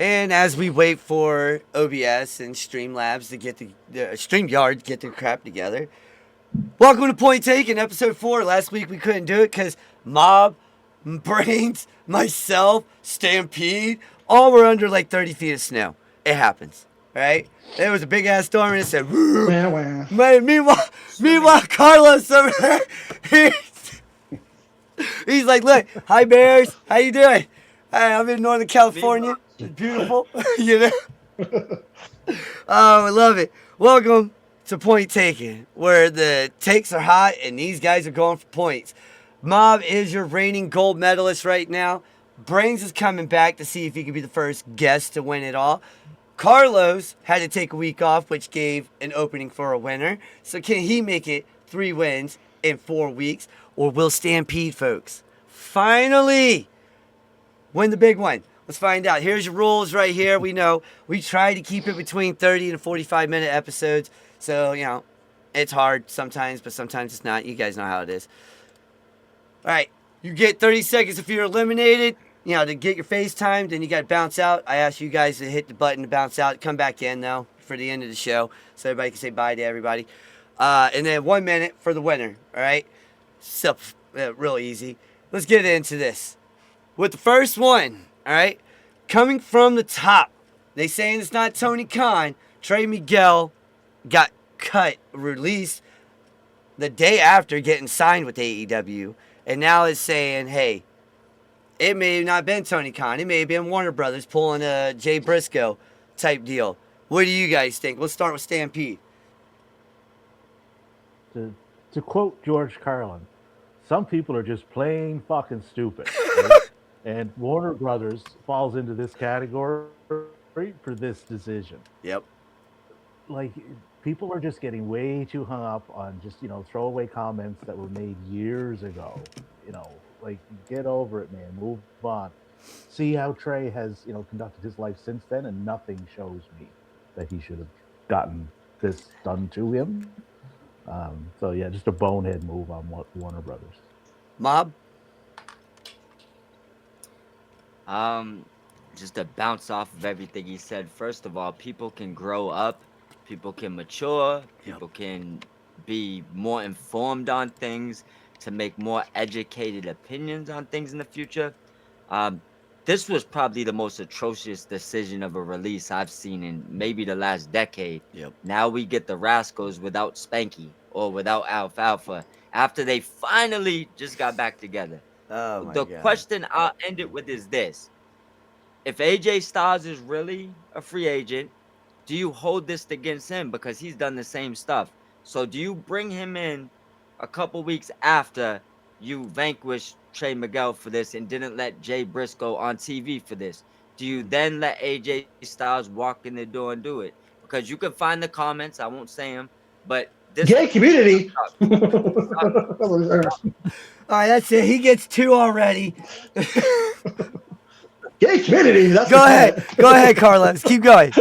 And as we wait for OBS and Streamlabs to get the StreamYard to get their crap together, welcome to Point Taken, episode 4. Last week we couldn't do it because Mob, Brains, myself, Stampede, all were under like 30 feet of snow. It happens, right? There was a big ass storm and it said, woo. Wah, wah. Meanwhile, Carlos over there, he's like, look, hi Bears, how you doing? Hey, I'm in Northern California. It's beautiful, you know. Oh, I love it. Welcome to Point Taken, where the takes are hot and these guys are going for points. Mob is your reigning gold medalist right now. Brains is coming back to see if he can be the first guest to win it all. Carlos had to take a week off, which gave an opening for a winner. So can he make it 3 wins in 4 weeks? Or will Stampede, folks, finally win the big one? Let's find out. Here's your rules right here. We know we try to keep it between 30 and 45-minute episodes. So, you know, it's hard sometimes, but sometimes it's not. You guys know how it is. All right. You get 30 seconds if you're eliminated, you know, to get your face timed. Then you got to bounce out. I ask you guys to hit the button to bounce out. Come back in, though, for the end of the show so everybody can say bye to everybody. And then 1 minute for the winner. All right. So, real easy. Let's get into this. With the first one. All right, coming from the top, they saying it's not Tony Khan. Trey Miguel got released the day after getting signed with AEW, and now is saying, hey, it may have not been Tony Khan. It may have been Warner Brothers pulling a Jay Briscoe type deal. What do you guys think? Let's start with Stampede. To quote George Carlin, some people are just plain fucking stupid. Right? And Warner Brothers falls into this category for this decision. Yep. Like, people are just getting way too hung up on just, throwaway comments that were made years ago. Like, get over it, man. Move on. See how Trey has, conducted his life since then, and nothing shows me that he should have gotten this done to him. So, yeah, just a bonehead move on Warner Brothers. Mob? Just to bounce off of everything he said, first of all, people can grow up, people can mature, people can be more informed on things, to make more educated opinions on things in the future. This was probably the most atrocious decision of a release I've seen in maybe the last decade. Yep. Now we get the Rascals without Spanky or without Alfalfa after they finally just got back together. Oh, my The God. question I'll end it with is this. If AJ Styles is really a free agent, do you hold this against him because he's done the same stuff? So do you bring him in a couple weeks after you vanquished Trey Miguel for this and didn't let Jay Briscoe on TV for this? Do you then let AJ Styles walk in the door and do it? Because you can find the comments, I won't say them, but this Gay community. All right, that's it. He gets 2 already. Gay community. That's Go ahead, Carlos. Keep going.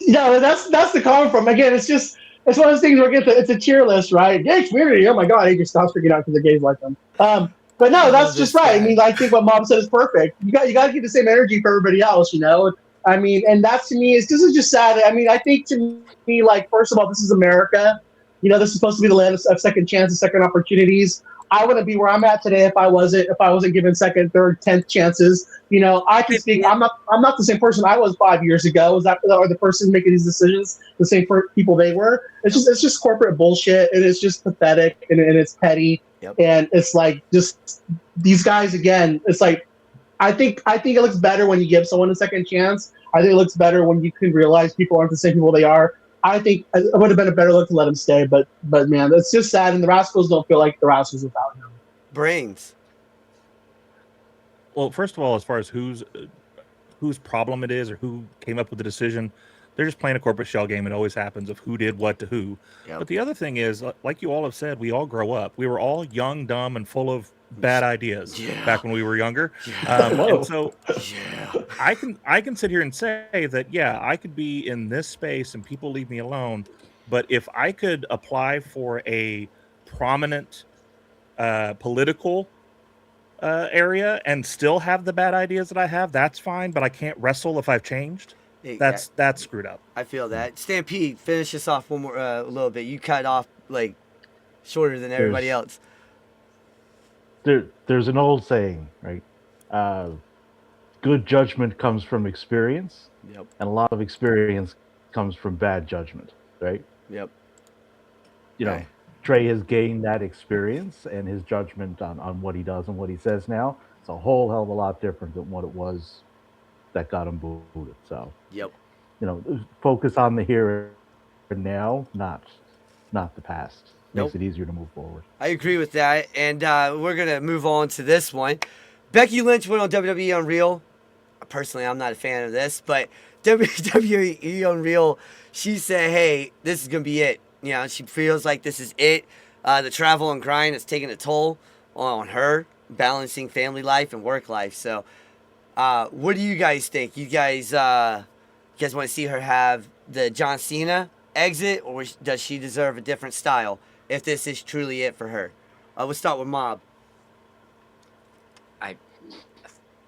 No, that's the comment from. Again, it's one of those things where it's a tier list, right? Gay community. Oh my God, he just stops freaking out because the gays like them. But no, that's just right. I mean, I think what Mom said is perfect. You got to keep the same energy for everybody else, I mean, and that to me this is just sad. I mean, I think to me, like, first of all, this is America. This is supposed to be the land of second chances, second opportunities. I wouldn't be where I'm at today if I wasn't given second, third, 10th chances. I can speak. I'm not the same person I was 5 years ago. Was that or the person making these decisions the same people they were? It's just corporate bullshit. It is just pathetic and it's petty. Yep. And it's like just these guys again. It's like I think it looks better when you give someone a second chance. I think it looks better when you can realize people aren't the same people they are. I think it would have been a better look to let him stay, but man, it's just sad, and the Rascals don't feel like the Rascals without him. Brains. Well, first of all, as far as whose problem it is or who came up with the decision, they're just playing a corporate shell game. It always happens of who did what to who. Yep. But the other thing is, like you all have said, we all grow up. We were all young, dumb, and full of bad ideas back when we were younger. And so I can sit here and say that, I could be in this space and people leave me alone. But if I could apply for a prominent political area and still have the bad ideas that I have, that's fine. But I can't wrestle if I've changed. That's screwed up. I feel that. Stampede, finish this off one more a little bit. You cut off like shorter than everybody else. There's an old saying, right? Good judgment comes from experience, Yep. and a lot of experience comes from bad judgment, right? Yep. You know, Trey has gained that experience, and his judgment on what he does and what he says now, it's a whole hell of a lot different than what it was that got him booted. So, Yep. you know, focus on the here and now, not the past. Makes it easier to move forward. I agree with that, and we're gonna move on to this one. Becky Lynch went on WWE Unreal. Personally, I'm not a fan of this, but WWE Unreal, she said, hey, this is going to be it. You know, she feels like this is it. The travel and grind is taking a toll on her, balancing family life and work life. So, what do you guys think? You guys want to see her have the John Cena exit, or does she deserve a different style if this is truly it for her? We'll start with Mob.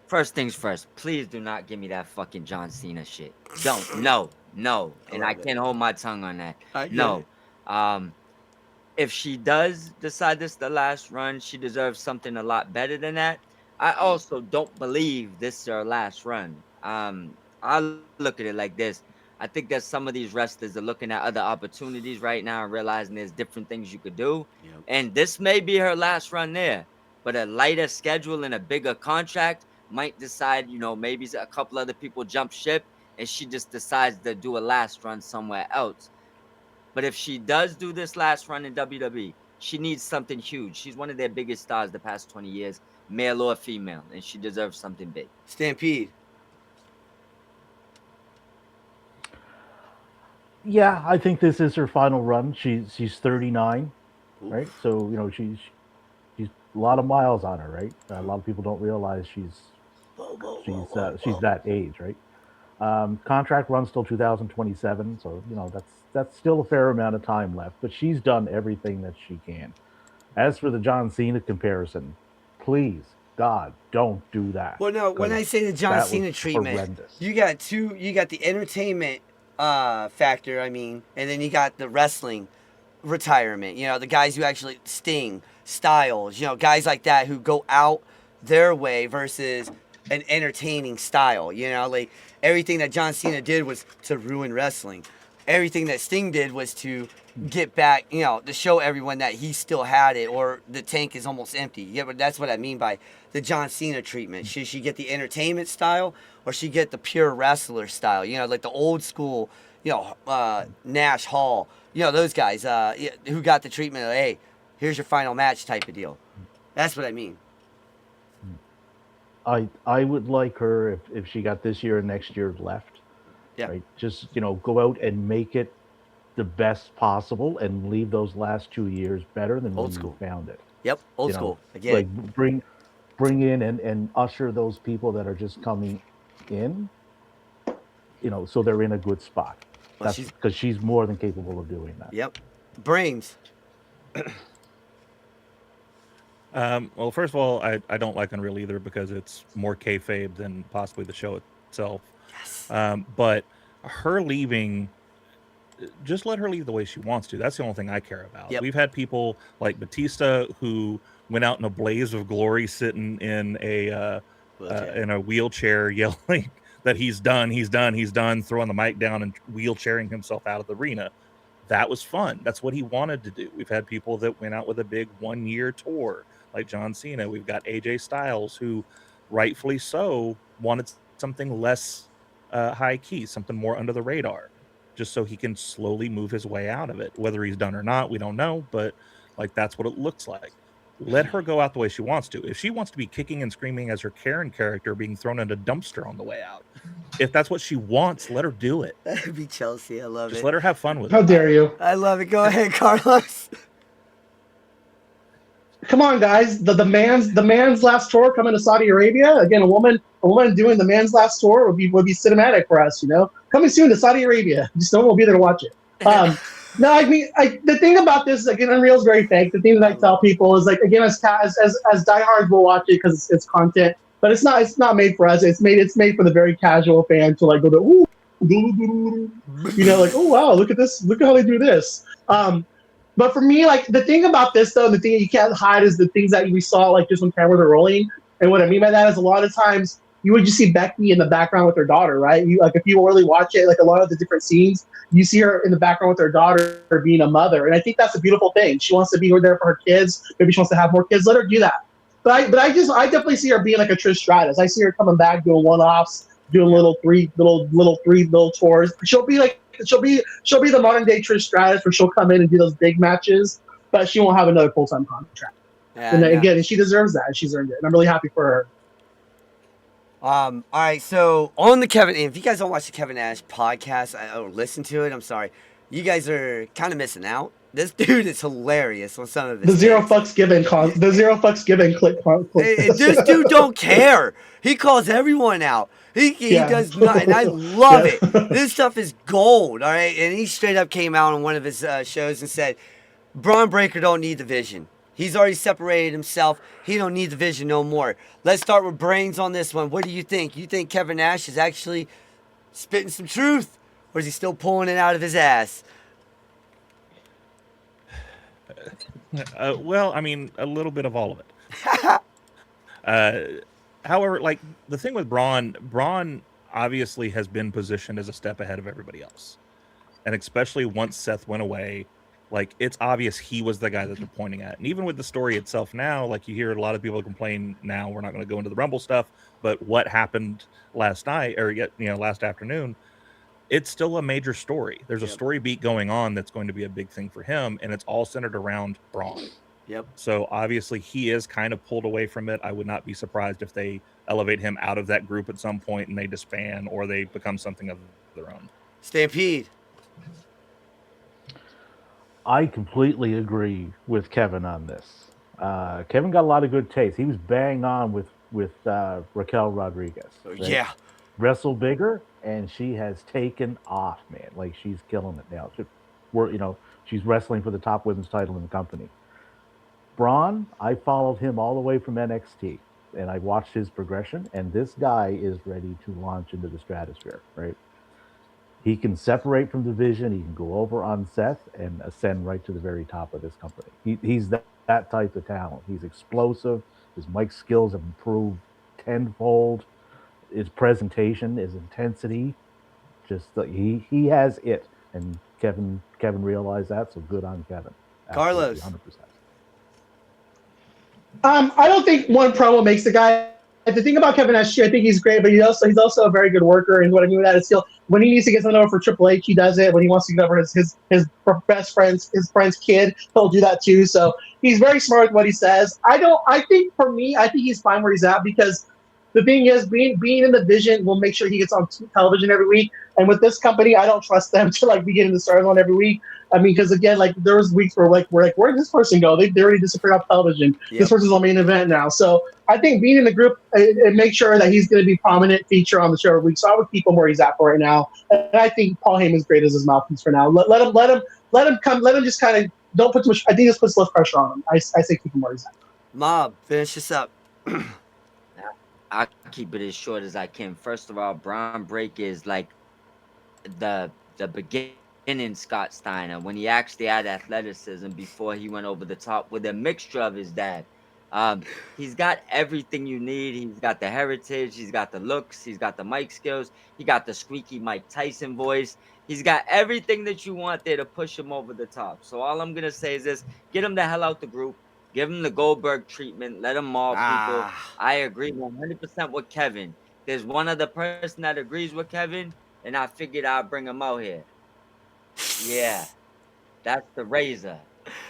First things first, please do not give me that fucking John Cena shit. Don't. No. And I can't hold my tongue on that. No. If she does decide this is the last run, she deserves something a lot better than that. I also don't believe this is her last run. I look at it like this. I think that some of these wrestlers are looking at other opportunities right now and realizing there's different things you could do. Yep. And this may be her last run there. But a lighter schedule and a bigger contract might decide, you know, maybe a couple other people jump ship and she just decides to do a last run somewhere else. But if she does do this last run in WWE, she needs something huge. She's one of their biggest stars the past 20 years, male or female, and she deserves something big. Stampede. Yeah, I think this is her final run. She's 39, right? So, you know, she's a lot of miles on her, right? A lot of people don't realize she's that age, right? Contract runs till 2027, so you know that's still a fair amount of time left. But she's done everything that she can. As for the John Cena comparison, please, God, don't do that. Well, no, when I say the John Cena treatment, horrendous. You got the entertainment factor, I mean, and then you got the wrestling retirement. You know, the guys who actually Sting, Styles, you know, guys like that who go out their way versus an entertaining style. You know, like everything that John Cena did was to ruin wrestling. Everything that Sting did was to get back, you know, to show everyone that he still had it, or the tank is almost empty. Yeah, but that's what I mean by the John Cena treatment. Should she get the entertainment style, or she get the pure wrestler style? You know, like the old school, you know, Nash, Hall, you know, those guys who got the treatment of, hey, here's your final match type of deal. That's what I mean. I would like her if she got this year and next year left. Yeah. Right? Just, you know, go out and make it the best possible and leave those last 2 years better than when you found it. Yep, old school. Again. Like bring in and usher those people that are just coming in, you know, so they're in a good spot. That's because she's more than capable of doing that. Yep. Brains. Well, first of all, I don't like Unreal either because it's more kayfabe than possibly the show itself. Yes. But her leaving, just let her leave the way she wants to. That's the only thing I care about. Yep. We've had people like Batista who went out in a blaze of glory, sitting in a wheelchair, yelling that he's done, throwing the mic down and wheelchairing himself out of the arena. That was fun. That's what he wanted to do. We've had people that went out with a big 1-year tour, like John Cena. We've got AJ Styles, who rightfully so wanted something less high key, something more under the radar, just so he can slowly move his way out of it. Whether he's done or not, we don't know, but like that's what it looks like. Let her go out the way she wants to. If she wants to be kicking and screaming as her Karen character being thrown in a dumpster on the way out, if that's what she wants, let her do it. That'd be Chelsea. I love it. Just let her have fun with it. How dare you? I love it. Go ahead, Carlos. Come on, guys. The man's last tour coming to Saudi Arabia. Again, a woman doing the man's last tour would be cinematic for us, you know. Coming soon to Saudi Arabia. Just no one will be there to watch it. No, I mean, the thing about this is, again, Unreal's very fake. The thing that I tell people is, like, again, as diehards, we'll watch it because it's content, but it's not made for us. It's made for the very casual fan to like go to, ooh, like, oh wow, look at this, look at how they do this. But for me, like, the thing about this though, the thing that you can't hide is the things that we saw, like, just when cameras are rolling. And what I mean by that is, a lot of times you would just see Becky in the background with her daughter, right? You, like, if you really watch it, like, a lot of the different scenes, you see her in the background with her daughter being a mother, and I think that's a beautiful thing. She wants to be there for her kids. Maybe she wants to have more kids. Let her do that. But I definitely see her being like a Trish Stratus. I see her coming back doing one-offs, doing little three little tours. She'll be the modern day Trish Stratus, where she'll come in and do those big matches, but she won't have another full-time contract. Yeah, And no. again, and she deserves that. She's earned it, and I'm really happy for her. All right, so on the Kevin, if you guys don't watch the Kevin Nash podcast or listen to it, I'm sorry, you guys are kind of missing out. This dude is hilarious on some of his The zero takes. fucks given clip. This dude don't care. He calls everyone out. He Yeah. does not, and I love Yeah. it. This stuff is gold, all right? And he straight up came out on one of his shows and said, Braun Breaker don't need the vision. He's already separated himself. He don't need the vision no more. Let's start with Brains on this one. What do you think? You think Kevin Nash is actually spitting some truth? Or is he still pulling it out of his ass? Well, I mean, a little bit of all of it. However, like, the thing with Braun obviously has been positioned as a step ahead of everybody else. And especially once Seth went away, like, it's obvious he was the guy that they're pointing at. And even with the story itself now, like, you hear a lot of people complain now, we're not going to go into the Rumble stuff, but what happened last night, or last afternoon, it's still a major story. There's a story beat going on that's going to be a big thing for him, and it's all centered around Braun. Yep. So obviously he is kind of pulled away from it. I would not be surprised if they elevate him out of that group at some point and they disband or they become something of their own. Stampede. I completely agree with Kevin on this. Kevin got a lot of good taste. He was bang on with Raquel Rodriguez. Right? Yeah. Wrestle bigger, and she has taken off, man. Like, she's killing it now. She's wrestling for the top women's title in the company. Braun, I followed him all the way from NXT, and I watched his progression, and this guy is ready to launch into the stratosphere, right? He can separate from the division. He can go over on Seth and ascend right to the very top of this company. He's that type of talent. He's explosive. His mic skills have improved tenfold. His presentation, his intensity, just he has it. And Kevin realized that, so good on Kevin. Carlos. 100%. I don't think one promo makes the guy. The thing about Kevin Nash, I think he's great, but he's also a very good worker. And what I mean with that is, when he needs to get something over for Triple H, he does it. When he wants to get over his best friend's kid, he'll do that too. So he's very smart with what he says. I think he's fine where he's at, because the thing is, being in the vision will make sure he gets on television every week. And with this company, I don't trust them to be getting the stars on every week. I mean, because again, there was weeks where we're like, where did this person go? They already disappeared off television. Yep. This person's on main event now. So I think being in the group, it makes sure that he's going to be prominent feature on the show every week. So I would keep him where he's at for right now. And I think Paul Heyman's great as his mouthpiece for now. Let him come. Let him just kind of don't put too much. I think this puts less pressure on him. I say keep him where he's at. Mob, finish this up. I'll keep it as short as I can. First of all, Braun Breaker is like the beginning Scott Steiner, when he actually had athleticism before he went over the top with a mixture of his dad. He's got everything you need. He's got the heritage. He's got the looks. He's got the mic skills. He got the squeaky Mike Tyson voice. He's got everything that you want there to push him over the top. So all I'm going to say is this: get him the hell out the group. Give him the Goldberg treatment. Let him maul people. I agree 100% with Kevin. There's one other person that agrees with Kevin, and I figured I'd bring him out here. Yeah. That's the Razor.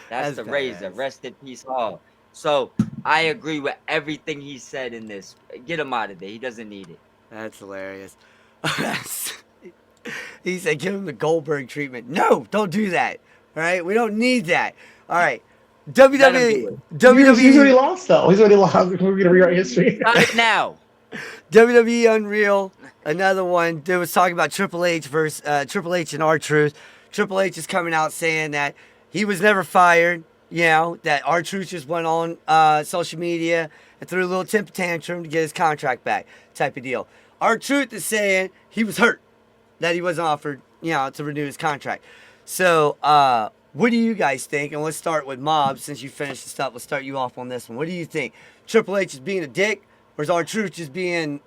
That's the Razor. Rest in peace, Hall. So I agree with everything he said in this. Get him out of there. He doesn't need it. That's hilarious. He said, give him the Goldberg treatment. No, don't do that. All right? We don't need that. All right. WWE. He's already lost, though. He's already lost. We're going to rewrite history. Not it now. WWE Unreal. Another one. They was talking about Triple H versus Triple H and R-Truth. Triple H is coming out saying that he was never fired. You know, that R-Truth just went on social media and threw a little temper tantrum to get his contract back, type of deal. R-Truth is saying he was hurt, that he wasn't offered, you know, to renew his contract. So, what do you guys think? And let's start with Mob, since you finished this up. Let's start you off on this one. What do you think? Triple H is being a dick, or is R-Truth just being,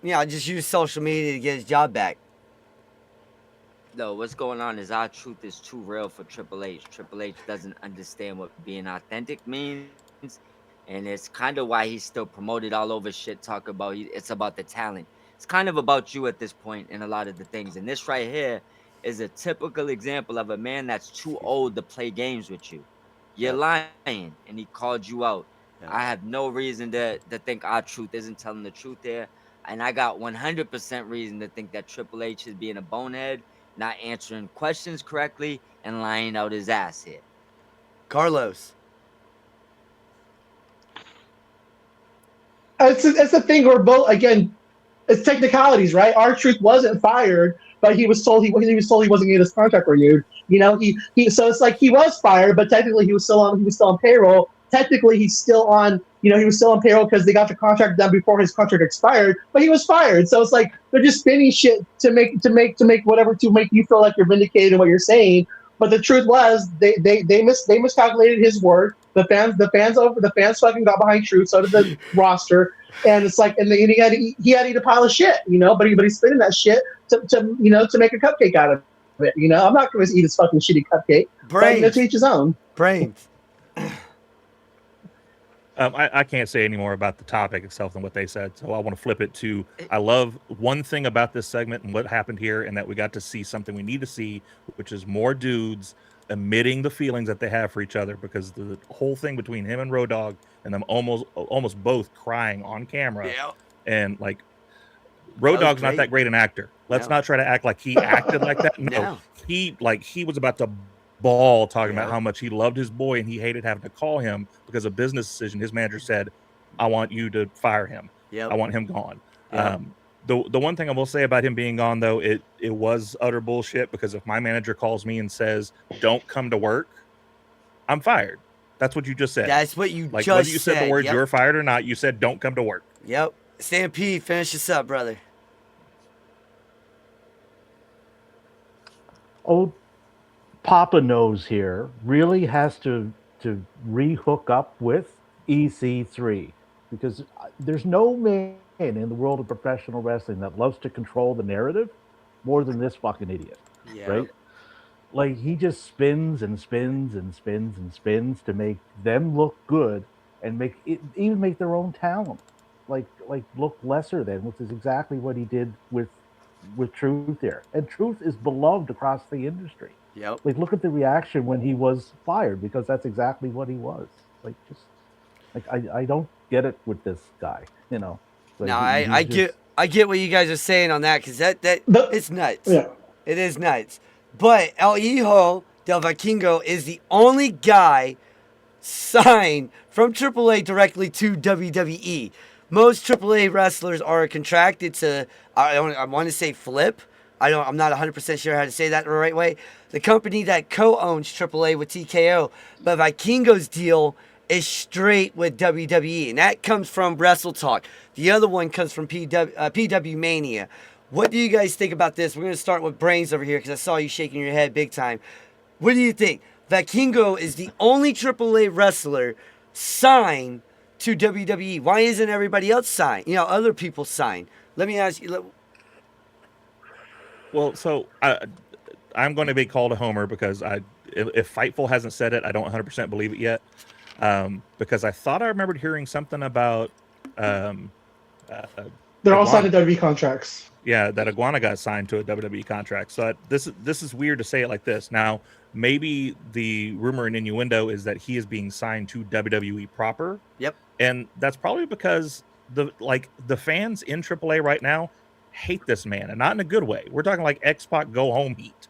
you know, just use social media to get his job back? No, what's going on is R-Truth is too real for Triple H. Triple H doesn't understand what being authentic means, and it's kind of why he's still promoted all over shit. Talk about it's about the talent. It's kind of about you at this point in a lot of the things. And this right here is a typical example of a man that's too old to play games with you. You're lying, and he called you out. I have no reason to think R-Truth isn't telling the truth there, and I got 100% reason to think that Triple H is being a bonehead, not answering questions correctly, and lying out his ass here. Carlos. It's the thing where both, again, it's technicalities, right? R-Truth wasn't fired, but he was told he was told he wasn't getting his contract renewed. You know, he so it's like he was fired, but technically he was still on payroll. Technically he's still on, you know, he was still on payroll because they got the contract done before his contract expired, but he was fired. So it's like they're just spinning shit to make you feel like you're vindicated in what you're saying. But the truth was they miscalculated his word. The fans fucking got behind Truth, so did the roster. And it's like, and he had to eat a pile of shit, you know, but he's spinning that shit to make a cupcake out of it, you know. I'm not going to eat his fucking shitty cupcake. Brains. But, to each his own. Brains. I can't say any more about the topic itself than what they said, so I want to flip it to, I love one thing about this segment and what happened here, and that we got to see something we need to see, which is more dudes admitting the feelings that they have for each other, because the whole thing between him and Road Dogg and them almost both crying on camera, and like Road Dogg's not that great an actor. Let's not try to act like he acted like that. No, he was about to bawl talking about how much he loved his boy and he hated having to call him because of business decision. His manager said, I want you to fire him. I want him gone. The one thing I will say about him being gone, though, it was utter bullshit, because if my manager calls me and says, don't come to work, I'm fired. That's what you just said. That's what you like, just whether you said the words yep. You're fired or not, you said don't come to work. Yep. Stampede, finish this up, brother. Old Papa Nose here really has to re-hook up with EC3, because there's no man in the world of professional wrestling that loves to control the narrative more than this fucking idiot. Right? Like, he just spins and spins and spins and spins to make them look good and even make their own talent like look lesser than, which is exactly what he did with Truth here. And Truth is beloved across the industry. Like, look at the reaction when he was fired, because that's exactly what he was. Like, just like I don't get it with this guy, you know. Like, no, I get what you guys are saying on that, because that it's nuts. Yeah. It is nuts. But El Hijo del Vikingo is the only guy signed from AAA directly to WWE. Most AAA wrestlers are contracted to, I want to say Flip. I'm not 100% sure how to say that the right way. The company that co-owns AAA with TKO. But Vikingo's deal is straight with WWE. And that comes from Wrestle Talk. The other one comes from PW Mania. What do you guys think about this? We're going to start with Brains over here, because I saw you shaking your head big time. What do you think? Vikingo is the only AAA wrestler signed to WWE. Why isn't everybody else signed? You know, other people signed. Let me ask you. Well, so I'm going to be called a homer, because if Fightful hasn't said it, I don't 100% believe it yet. Because I thought I remembered hearing something about they're all signed to WWE contracts. Yeah, that Iguana got signed to a WWE contract. So this is weird to say it like this. Now, maybe the rumor and innuendo is that he is being signed to WWE proper. Yep. And that's probably because the fans in AAA right now hate this man, and not in a good way. We're talking like X-Pac go home heat.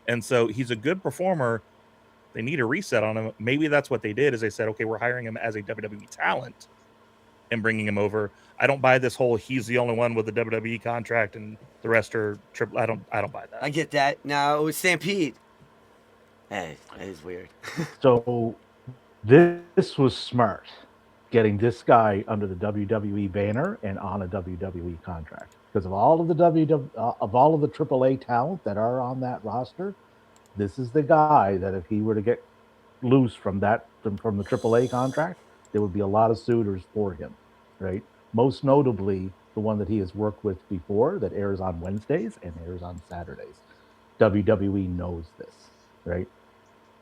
And so he's a good performer. They need a reset on him. Maybe that's what they did, is they said, okay, we're hiring him as a WWE talent and bringing him over. I don't buy this whole he's the only one with a WWE contract and the rest are triple. I don't buy that. I get that. Now, Stampede, Hey, that is weird. So this was smart, getting this guy under the WWE banner and on a WWE contract because of all of the of all of the AAA talent that are on that roster. This is the guy that if he were to get loose from from the AAA contract, there would be a lot of suitors for him, right? Most notably, the one that he has worked with before that airs on Wednesdays and airs on Saturdays. WWE knows this, right?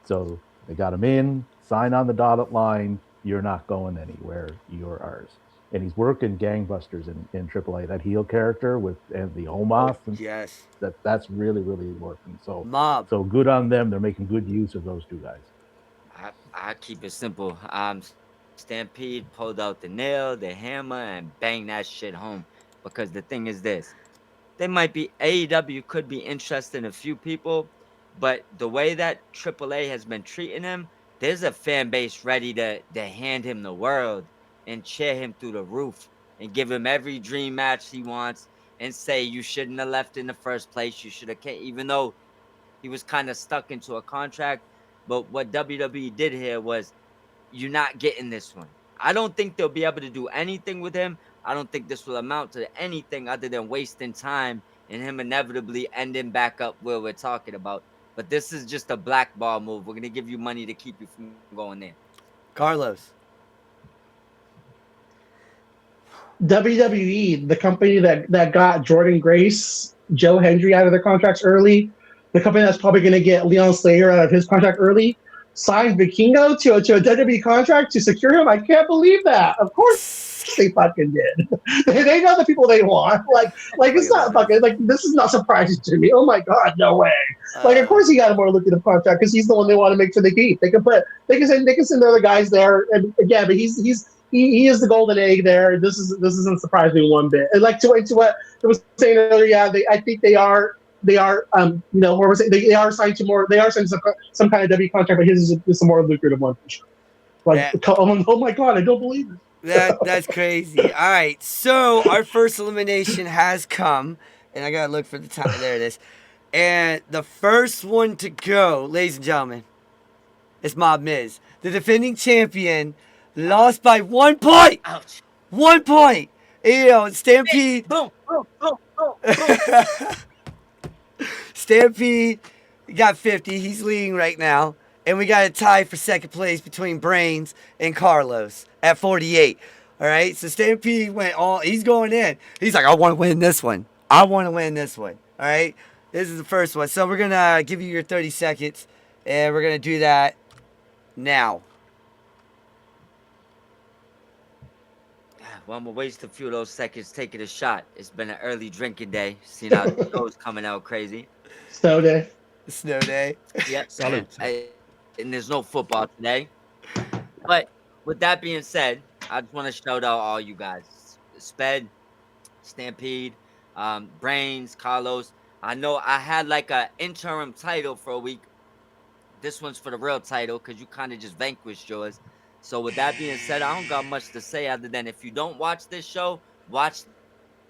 So they got him in, sign on the dotted line. You're not going anywhere. You're ours. And he's working gangbusters in AAA. That heel character with and the Omos, and Yes. that's really really working. So Mob. so good on them. They're making good use of those two guys. I keep it simple. Stampede pulled out the nail, the hammer, and bang that shit home. Because the thing is this, they might be AEW could be interested in a few people, but the way that AAA has been treating him, there's a fan base ready to hand him the world and cheer him through the roof and give him every dream match he wants and say you shouldn't have left in the first place. You should have came, even though he was kind of stuck into a contract. But what WWE did here was you're not getting this one. I don't think they'll be able to do anything with him. I don't think this will amount to anything other than wasting time and him inevitably ending back up where we're talking about. But this is just a blackball move. We're going to give you money to keep you from going there. Carlos. WWE, the company that got Jordan Grace, Joe Hendry out of their contracts early, the company that's probably going to get Leon Slayer out of his contract early, signed Vikingo to a WWE contract to secure him. I can't believe that. Of course they fucking did. They know the people they want. Like it's not fucking like this is not surprising to me. Oh my god, no way. Like of course he got a more lucrative contract because he's the one they want to make sure they keep. They can send other guys there, and again, but he is the golden egg there. This doesn't surprise me one bit. And like to what I was saying earlier, yeah, I think they are they are signed to more. They are signed to some kind of W contract, but his is a more lucrative one for sure. Like, oh my god, I don't believe it. That's crazy. All right, so our first elimination has come, and I gotta look for the time. There it is. And the first one to go, ladies and gentlemen, is Mob Miz, the defending champion, lost by 1 point. Ouch. 1 point. You know, Stampede. Boom, boom, boom, boom, boom. Stampede got 50. He's leading right now. And we got a tie for second place between Brains and Carlos at 48. All right, so Stampede went all. He's going in. He's like, I want to win this one. I want to win this one. All right, this is the first one. So we're gonna give you your 30 seconds, and we're gonna do that now. Well, I'm gonna waste a few of those seconds taking a shot. It's been an early drinking day. Seeing how the show's coming out crazy. Snow day. Snow day. Yep. Salute. And there's no football today. But with that being said, I just want to shout out all you guys. Sped, Stampede, Brains, Carlos. I know I had like a interim title for a week. This one's for the real title because you kind of just vanquished yours. So with that being said, I don't got much to say other than if you don't watch this show, watch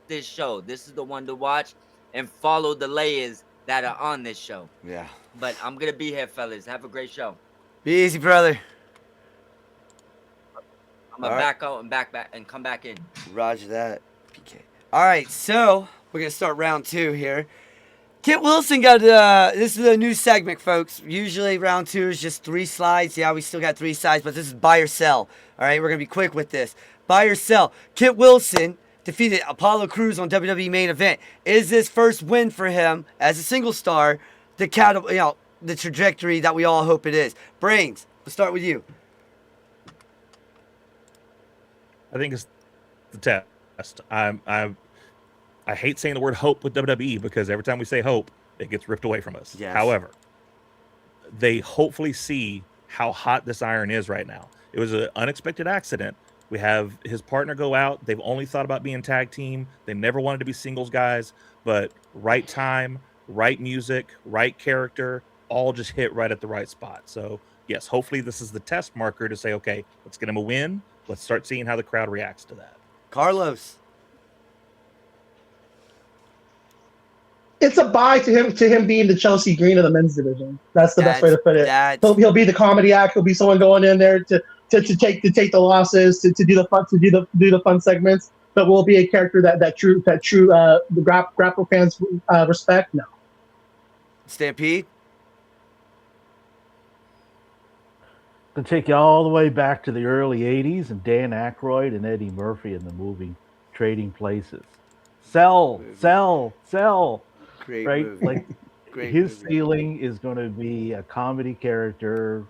this show. This is the one to watch and follow the layers that are on this show. Yeah. But I'm going to be here, fellas. Have a great show. Be easy, brother. I'm going to back out and back and come back in. Roger that, PK. All right, so we're going to start round 2 here. Kit Wilson got, this is a new segment, folks. Usually round 2 is just 3 slides. Yeah, we still got 3 slides, but this is buy or sell. All right, we're going to be quick with this. Buy or sell. Kit Wilson defeated Apollo Crews on WWE main event. Is this first win for him as a single star the trajectory that we all hope it is? Brains, we'll start with you. I think it's the test. I hate saying the word hope with WWE because every time we say hope, it gets ripped away from us. Yes. However, they hopefully see how hot this iron is right now. It was an unexpected accident. We have his partner go out. They've only thought about being tag team. They never wanted to be singles guys, but right time, right music, right character, all just hit right at the right spot. So yes, hopefully this is the test marker to say, okay, let's get him a win. Let's start seeing how the crowd reacts to that. Carlos. it's a buy to him being the Chelsea Green of the men's division. That's the best way to put it. He'll be the comedy act. He'll be someone going in there to take the losses, to do the fun segments. But will be a character that true the grapple fans respect? No. Stampede. To take you all the way back to the early 80s and Dan Aykroyd and Eddie Murphy in the movie Trading Places. Sell. Great right? movie. Like Great his movie. ceiling is going to be a comedy character,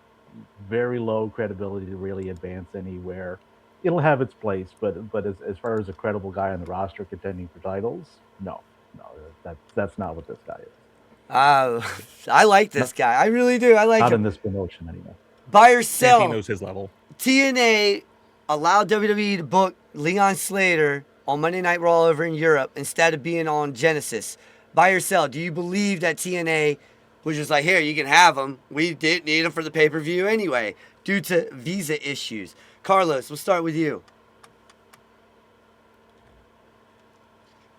very low credibility to really advance anywhere. It'll have its place, but as far as a credible guy on the roster contending for titles, no, that's not what this guy is. I like this guy. I really do. I like Not him. in this promotion anymore. Buy or Stampede sell. knows his level. TNA allowed WWE to book Leon Slater on Monday Night Raw over in Europe instead of being on Genesis. Buy or sell. Do you believe that TNA was just like, here, you can have him. We didn't need him for the pay-per-view anyway, due to visa issues. Carlos, we'll start with you.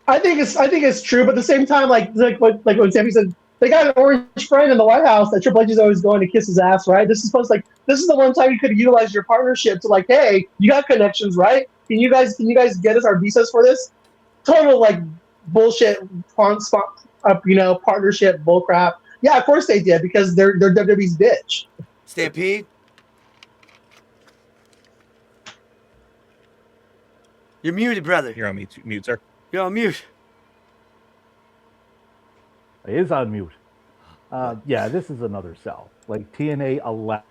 I think it's true, but at the same time, like what Sammy said, they got an orange friend in the White House that Triple H is always going to kiss his ass, right? This is the one time you could have utilized your partnership to like, hey, you got connections, right? Can you guys get us our visas for this? Total like bullshit, partnership bullcrap. Yeah, of course they did because they're WWE's bitch. Stampede? You're muted, brother. You're on mute, sir. You're on mute. It is on mute. Yeah, this is another sell. Like TNA allowed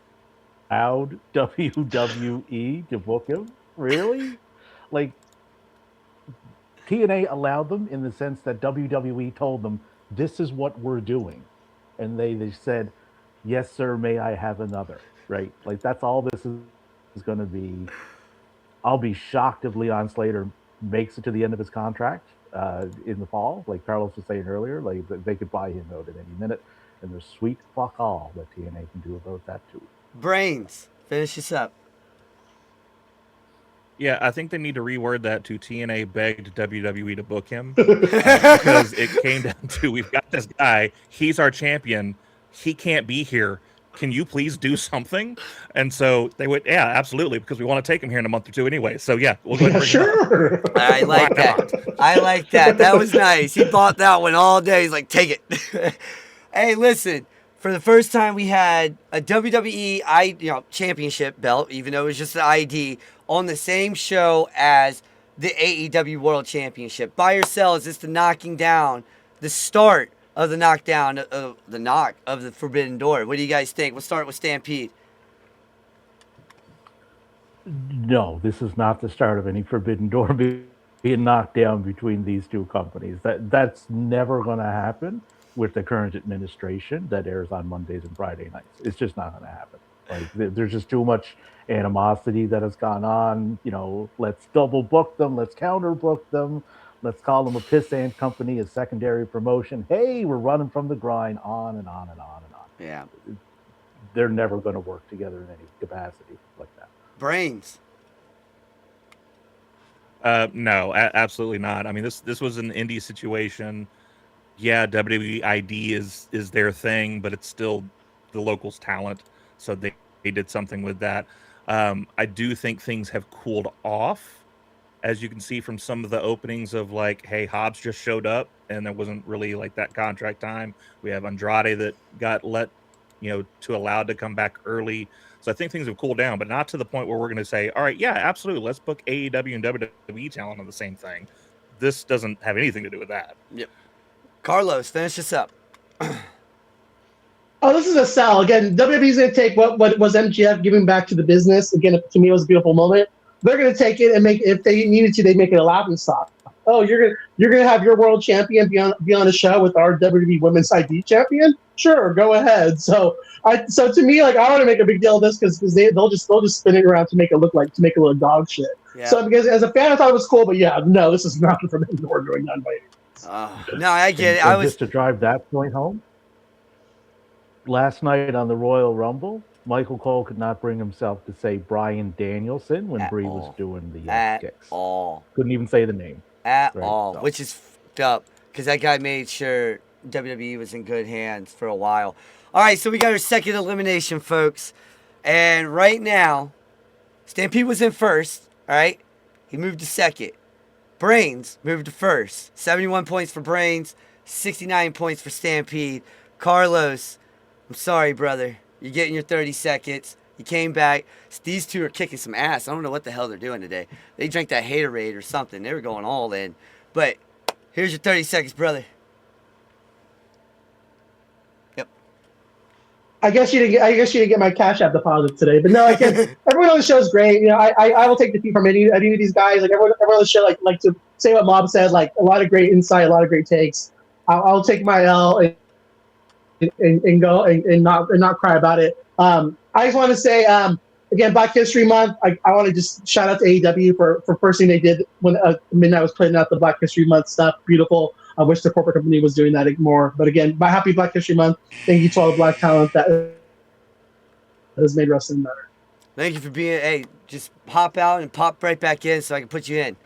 WWE to book him? Really? Like TNA allowed them in the sense that WWE told them, this is what we're doing. And they said, yes, sir, may I have another, right? Like that's all this is going to be. I'll be shocked if Leon Slater makes it to the end of his contract in the fall. Like Carlos was saying earlier, like they could buy him out at any minute. And there's sweet fuck all that TNA can do about that too. Brains, finish this up. Yeah, I think they need to reword that to TNA begged WWE to book him because it came down to we've got this guy, he's our champion, he can't be here. Can you please do something? And so they went, yeah, absolutely, because we want to take him here in a month or two anyway. So yeah, we'll go ahead and bring him up. I like that. I like that. That was nice. He bought that one all day. He's like, take it. Hey, listen. For the first time, we had a WWE championship belt, even though it was just an ID, on the same show as the AEW World Championship. Buy or sell, is this the knocking down, the start of the knockdown, the knock of the Forbidden Door? What do you guys think? We'll start with Stampede. No, this is not the start of any Forbidden Door being knocked down between these two companies. That's never going to happen with the current administration that airs on Mondays and Friday nights. It's just not going to happen. Like there's just too much animosity that has gone on. Let's double book them. Let's counter book them. Let's call them a pissant company, a secondary promotion. Hey, we're running from the grind, on and on and on and on. Yeah. They're never going to work together in any capacity like that. Brains. No, absolutely not. I mean, this was an indie situation. Yeah, WWE ID is their thing, but it's still the locals' talent. So they did something with that. I do think things have cooled off, as you can see from some of the openings of like, hey, Hobbs just showed up, and there wasn't really like that contract time. We have Andrade that got allowed to come back early. So I think things have cooled down, but not to the point where we're going to say, all right, yeah, absolutely, let's book AEW and WWE talent on the same thing. This doesn't have anything to do with that. Yep. Carlos, finish this up. Oh, this is a sell. Again, WWE's going to take what was MGF giving back to the business. Again, to me, it was a beautiful moment. They're going to take it and make, if they needed to, they make it a laughing stock. Oh, you're gonna have your world champion be on a show with our WWE Women's ID champion? Sure, go ahead. So to me, like, I want to make a big deal of this because they'll just spin it around to make it look dog shit. Yeah. So because as a fan, I thought it was cool, but yeah, no, this is not the Forbidden Door going on by any means. No, I get it. Just to drive that point home. Last night on the Royal Rumble, Michael Cole could not bring himself to say Bryan Danielson when Brie was doing the kicks. All. Couldn't even say the name. All, which is fucked up because that guy made sure WWE was in good hands for a while. All right, so we got our second elimination, folks. And right now, Stampede was in first, all right? He moved to second. Brains moved to first. 71 points for Brains, 69 points for Stampede. Carlos, I'm sorry, brother. You're getting your 30 seconds. You came back. These two are kicking some ass. I don't know what the hell they're doing today. They drank that Haterade or something. They were going all in. But here's your 30 seconds, brother. Yep. I guess you didn't get my Cash App deposit today, but no, again, everyone on the show is great. You know, I will take the fee from any of these guys. Like everyone on the show, like to say what Mob said, like a lot of great insight, a lot of great takes. I'll take my L and go and not cry about it. I just want to say again, Black History Month. I want to just shout out to AEW for first thing they did when Midnight was putting out the Black History Month stuff. Beautiful. I wish the corporate company was doing that more. But again, happy Black History Month. Thank you to all the Black talent that has made wrestling better. Thank you for being. Hey, just hop out and pop right back in so I can put you in.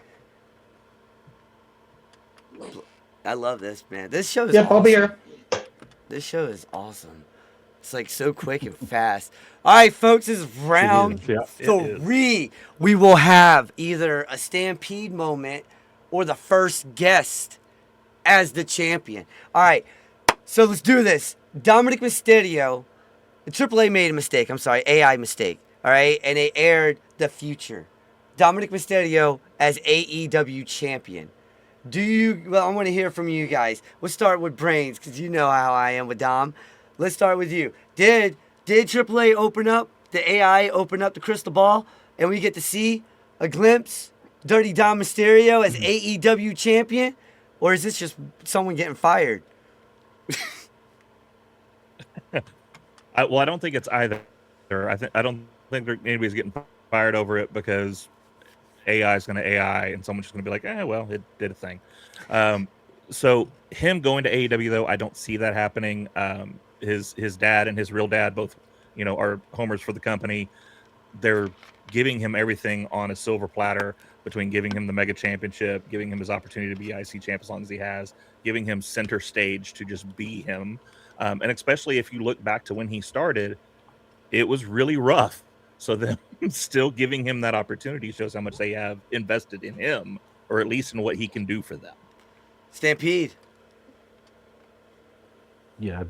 I love this, man. This show is Yep, awesome. I'll be here. This show is awesome. It's like so quick and fast. All right, folks, this is round It is, yeah. It is. 3. We will have either a Stampede moment or the first guest as the champion. All right, so let's do this. Dominic Mysterio, the AAA made a mistake. I'm sorry, AI mistake. All right, and they aired the future. Dominic Mysterio as AEW champion. Well, I want to hear from you guys. We'll start with Brains, because you know how I am with Dom. Let's start with you. Did AAA open up, the AI open up the crystal ball, and we get to see a glimpse, Dirty Dom Mysterio as AEW champion? Or is this just someone getting fired? I don't think it's either. I don't think anybody's getting fired over it because AI is going to AI, and someone's just going to be like, well, it did a thing. So him going to AEW, though, I don't see that happening. His dad and his real dad both, are homers for the company. They're giving him everything on a silver platter between giving him the mega championship, giving him his opportunity to be IC champ as long as he has, giving him center stage to just be him. And especially if you look back to when he started, it was really rough. So them still giving him that opportunity shows how much they have invested in him, or at least in what he can do for them. Stampede. Yeah,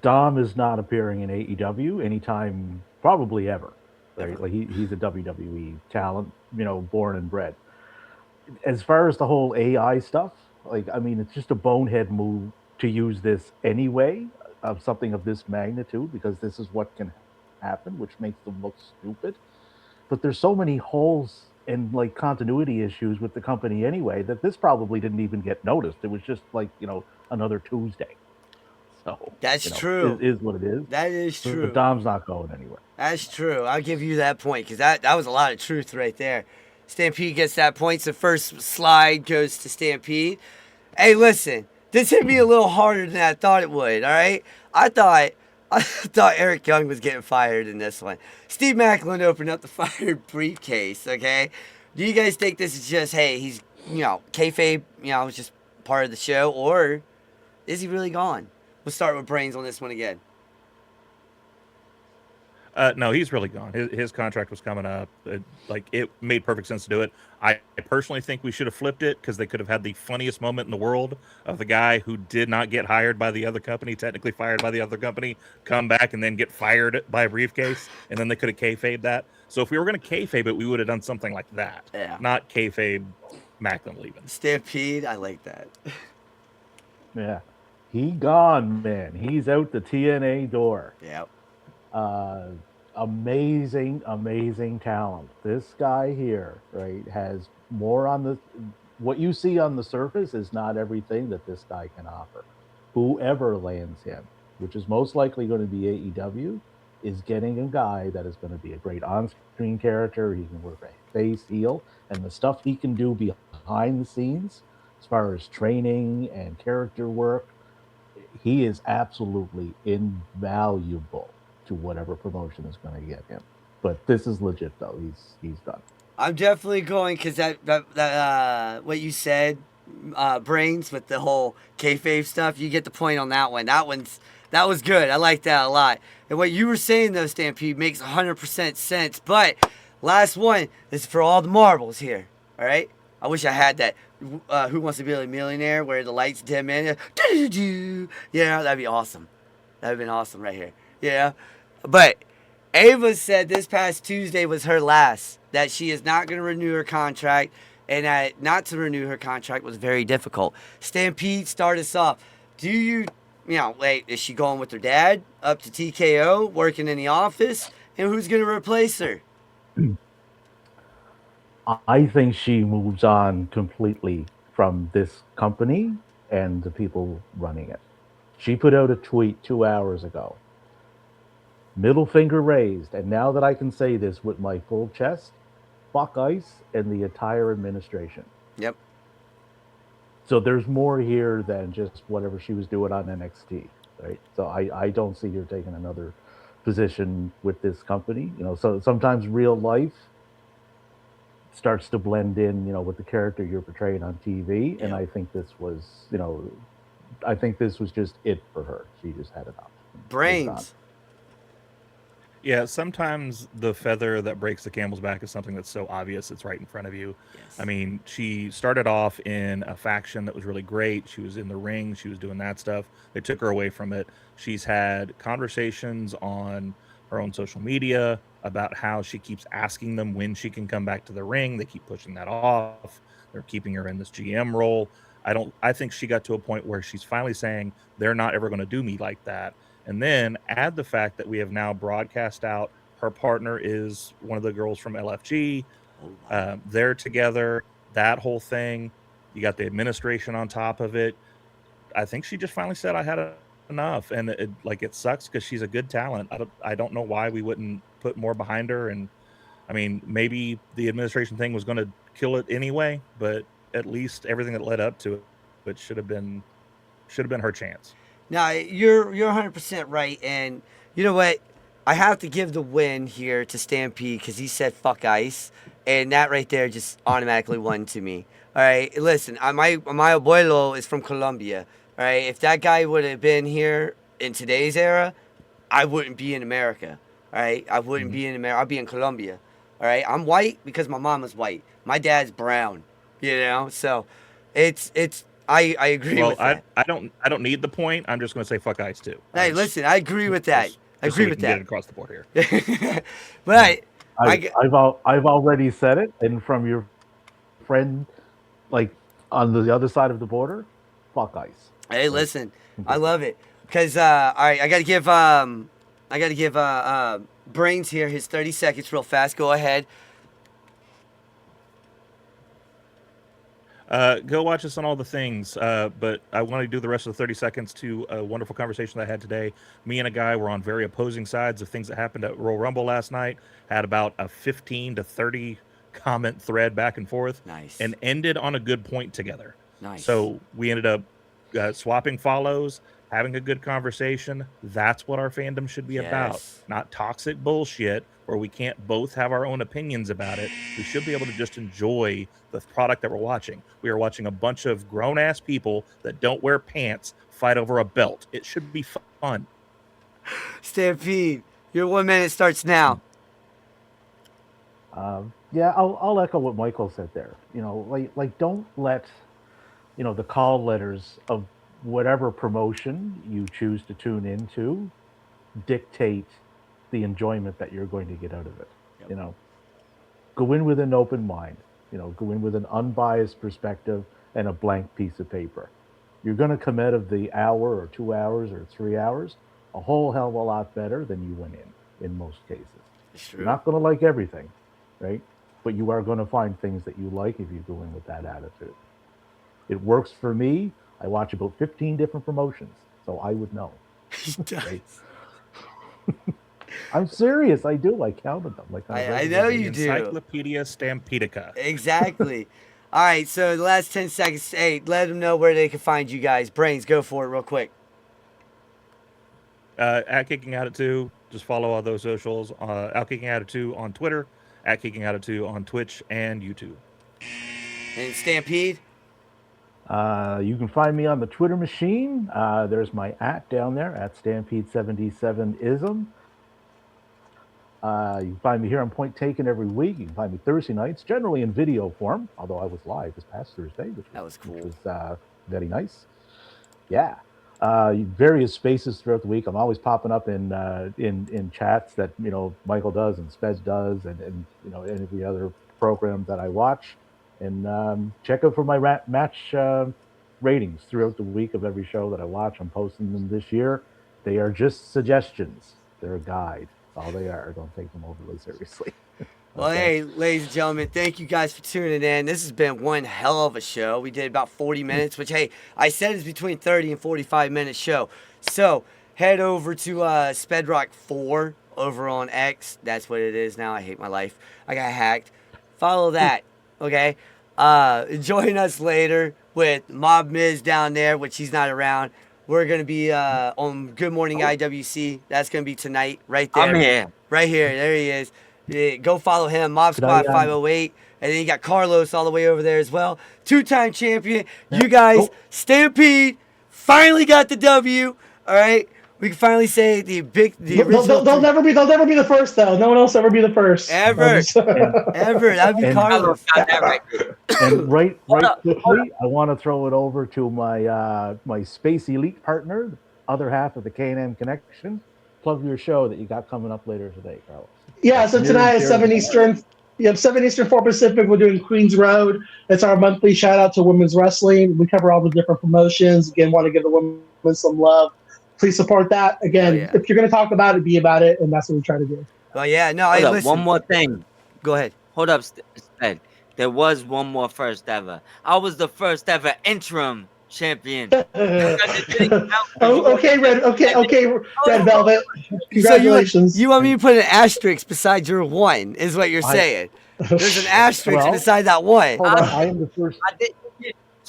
Dom is not appearing in AEW anytime, probably ever. Right? Like he's a WWE talent, born and bred. As far as the whole AI stuff, it's just a bonehead move to use this anyway of something of this magnitude, because this is what can happen, which makes them look stupid. But there's so many holes and continuity issues with the company anyway that this probably didn't even get noticed. It was just another Tuesday. So That's true. It is what it is. That is true. But Dom's not going anywhere. That's true. I'll give you that point, because that was a lot of truth right there. Stampede gets that point. So first slide goes to Stampede. Hey, listen, this hit me a little harder than I thought it would. All right, I thought Eric Young was getting fired in this one. Steve Macklin opened up the fired briefcase. Okay, do you guys think this is just, hey, he's kayfabe, was just part of the show, or is he really gone? We'll start with Brains on this one again. No, he's really gone. His contract was coming up. It made perfect sense to do it. I personally think we should have flipped it, because they could have had the funniest moment in the world of the guy who did not get hired by the other company, technically fired by the other company, come back and then get fired by a briefcase, and then they could have kayfabe that. So if we were going to kayfabe it, we would have done something like that. Yeah. Not kayfabe Macklin leaving. Stampede, I like that. Yeah. He gone, man. He's out the TNA door. Yep. Amazing talent. This guy here, right, has more on the... What you see on the surface is not everything that this guy can offer. Whoever lands him, which is most likely going to be AEW, is getting a guy that is going to be a great on-screen character. He can work a face, heel, and the stuff he can do behind the scenes, as far as training and character work, he is absolutely invaluable to whatever promotion is going to get him. But this is legit, though. He's done. I'm definitely going, because that what you said Brains with the whole kayfabe stuff. You get the point on that one. That was good. I like that a lot. And what you were saying though, Stampede, makes 100% sense. But last one is for all the marbles here. All right. I wish I had that. Who Wants to Be a Millionaire, where the lights dim in. Yeah, that'd be awesome. That'd have been awesome right here. Yeah. But Ava said this past Tuesday was her last, that she is not going to renew her contract, and that not to renew her contract was very difficult. Stampede, start us off. Do you wait, is she going with her dad up to TKO, working in the office? And who's going to replace her? I think she moves on completely from this company and the people running it. She put out a tweet 2 hours ago. Middle finger raised. And now that I can say this with my full chest, fuck ICE and the entire administration. Yep. So there's more here than just whatever she was doing on NXT, right? So I don't see her taking another position with this company. So sometimes real life starts to blend in, with the character you're portraying on TV. And I think this was, I think this was just it for her. She just had enough. Brains. Yeah, sometimes the feather that breaks the camel's back is something that's so obvious it's right in front of you. Yes. I mean, she started off in a faction that was really great. She was in the ring. She was doing that stuff. They took her away from it. She's had conversations on her own social media about how she keeps asking them when she can come back to the ring. They keep pushing that off. They're keeping her in this GM role. I think she got to a point where she's finally saying they're not ever going to do me like that. And then add the fact that we have now broadcast out her partner is one of the girls from LFG. They're together, that whole thing. You got the administration on top of it. I think she just finally said I had enough. And it sucks because she's a good talent. I don't know why we wouldn't put more behind her. And I mean, maybe the administration thing was going to kill it anyway, but at least everything that led up to it should have been her chance. Now, you're 100% right, and you know what? I have to give the win here to Stampede because he said fuck ICE, and that right there just automatically won to me. All right, listen, my abuelo is from Colombia. All right, if that guy would have been here in today's era, I wouldn't be in America. All right, I wouldn't be in America. I'd be in Colombia. All right, I'm white because my mom is white. My dad's brown. So it's. I agree with that. I don't need the point. I'm just going to say fuck ICE too. Hey, listen, I agree with that. I agree with that. Get it across the board here. But I've already said it, and from your friend, like on the other side of the border, fuck ICE. Hey, listen, I love it because all right, I got to give Brains here his 30 seconds real fast. Go ahead. Go watch us on all the things, but I want to do the rest of the 30 seconds to a wonderful conversation that I had today. Me and a guy were on very opposing sides of things that happened at Royal Rumble last night, had about a 15 to 30 comment thread back and forth, Nice. and ended on a good point together. Nice. So we ended up swapping follows, having a good conversation. That's what our fandom should be about, not toxic bullshit where we can't both have our own opinions about it. We should be able to just enjoy the product that we're watching. We are watching a bunch of grown-ass people that don't wear pants fight over a belt. It should be fun. Stampede, your 1 minute starts now. Yeah, I'll echo what Michael said there. Like don't let, the call letters of whatever promotion you choose to tune into dictate the enjoyment that you're going to get out of it. Yep. Go in with an open mind. Go in with an unbiased perspective and a blank piece of paper. You're going to come out of the hour or 2 hours or 3 hours a whole hell of a lot better than you went in most cases. It's true. You're not going to like everything, right? But you are going to find things that you like if you go in with that attitude. It works for me. I watch about 15 different promotions, so I would know. He does. Right? I'm serious. I do. I counted them. I know you do. Encyclopedia Stampedica. Exactly. All right, so the last 10 seconds. Hey, let them know where they can find you guys. Brains, go for it real quick. At Kicking Attitude, just follow all those socials. At Kicking Attitude on Twitter, at Kicking Attitude on Twitch and YouTube. And Stampede? You can find me on the Twitter machine. There's my @ down there at Stampede77ism. You can find me here on Point Taken every week. You can find me Thursday nights, generally in video form, although I was live this past Thursday, which was cool. Which was very nice. Yeah. Various spaces throughout the week. I'm always popping up in chats that Michael does and Spez does, and every other program that I watch. And check out for my match ratings throughout the week of every show that I watch. I'm posting them this year. They are just suggestions. They're a guide. All they are. Don't take them overly seriously. Well, hey, ladies and gentlemen, thank you guys for tuning in. This has been one hell of a show. We did about 40 minutes, which, hey, I said it's between 30 and 45-minute show. So head over to Spedrock 4 over on X. That's what it is now. I hate my life. I got hacked. Follow that, okay? Join us later with Mob Miz down there, which he's not around. We're going to be on Good Morning IWC. That's going to be tonight, right there. I'm here. Right here. There he is. Yeah, go follow him, Mob Squad 508. And then you got Carlos all the way over there as well. 2-time champion. You guys, Stampede finally got the W. All right. We can finally say the original. They'll never be the first though. No one else ever be the first. Ever. Ever. That'd be Carlos. And right quickly, I want to throw it over to my Space Elite partner, the other half of the K&M Connection. Plug your show that you got coming up later today, Carlos. Yeah, so tonight at 7 Eastern, 7 Eastern, 4 Pacific, we're doing Queens Road. It's our monthly shout out to women's wrestling. We cover all the different promotions. Again, want to give the women some love. Please support that. Again, if you're going to talk about it, be about it, and that's what we try to do. Well, yeah, no, listen. One more thing. Go ahead. Hold up, Sped. There was one more first ever. I was the first ever interim champion. Okay, Red Velvet. Congratulations. So you want me to put an asterisk beside your 1, is what you're saying. There's an asterisk beside that 1. Hold on, I am the first.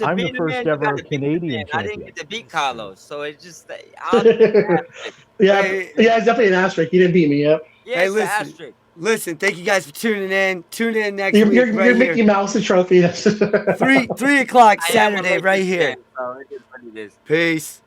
I'm the be first man, ever Canadian champion. I didn't get to beat Carlos, so it's just yeah, it's definitely an asterisk. You didn't beat me yet. Yeah, hey, it's an asterisk. Listen, thank you guys for tuning in. Tune in next week. You're right Mickey here. Mouse trophy. 3 o'clock Saturday right here. So it is what it is. Peace.